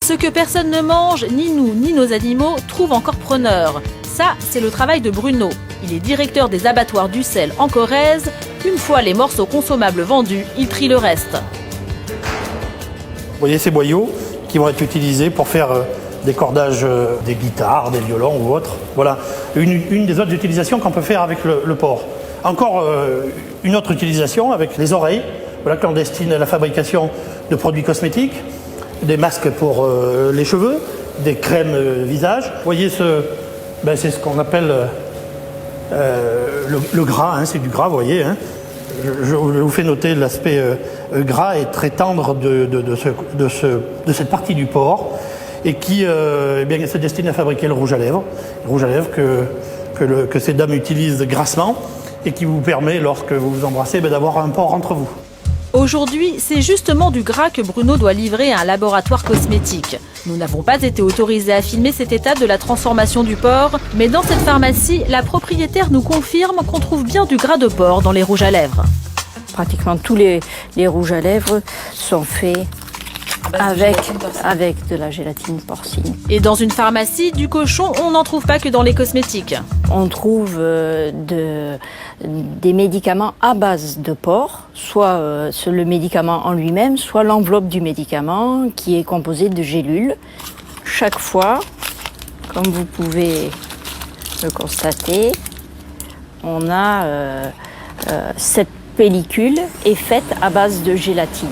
Ce que personne ne mange, ni nous, ni nos animaux, trouve encore preneur. Ça, c'est le travail de Bruno. Il est directeur des abattoirs d'Ussel en Corrèze. Une fois les morceaux consommables vendus, il trie le reste. Vous voyez ces boyaux qui vont être utilisés pour faire des cordages des guitares, des violons ou autres. Voilà une des autres utilisations qu'on peut faire avec le porc. Encore une autre utilisation avec les oreilles, voilà, clandestines à la fabrication de produits cosmétiques, des masques pour les cheveux, des crèmes visage. Vous voyez, c'est ce qu'on appelle le gras, hein, c'est du gras, vous voyez. Hein. Je vous fais noter l'aspect gras et très tendre de cette partie du porc et qui se destine à fabriquer le rouge à lèvres que ces dames utilisent grassement et qui vous permet, lorsque vous vous embrassez, d'avoir un porc entre vous. Aujourd'hui, c'est justement du gras que Bruno doit livrer à un laboratoire cosmétique. Nous n'avons pas été autorisés à filmer cette étape de la transformation du porc, mais dans cette pharmacie, la propriétaire nous confirme qu'on trouve bien du gras de porc dans les rouges à lèvres. Pratiquement tous les rouges à lèvres sont faits avec de la gélatine porcine. Et dans une pharmacie, du cochon, on n'en trouve pas que dans les cosmétiques. On trouve des médicaments à base de porc, soit le médicament en lui-même, soit l'enveloppe du médicament qui est composée de gélules. Chaque fois, comme vous pouvez le constater, on a cette pellicule est faite à base de gélatine.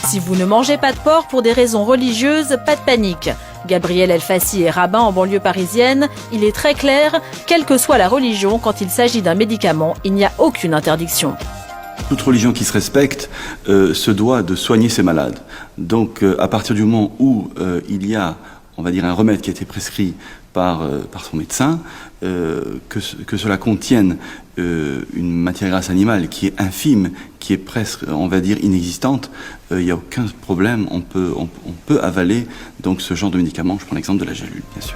Si vous ne mangez pas de porc pour des raisons religieuses, pas de panique. Gabriel Elfassi est rabbin en banlieue parisienne. Il est très clair, quelle que soit la religion, quand il s'agit d'un médicament, il n'y a aucune interdiction. Toute religion qui se respecte se doit de soigner ses malades. Donc à partir du moment où il y a, on va dire, un remède qui a été prescrit par son médecin, que cela contienne une matière grasse animale qui est infime, qui est presque, on va dire, inexistante, il n'y a aucun problème, on peut avaler donc ce genre de médicament. Je prends l'exemple de la gélule, bien sûr.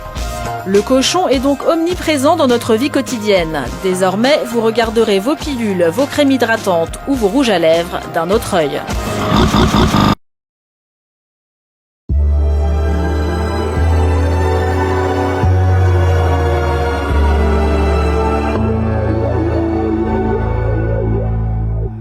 Le cochon est donc omniprésent dans notre vie quotidienne. Désormais, vous regarderez vos pilules, vos crèmes hydratantes ou vos rouges à lèvres d'un autre œil.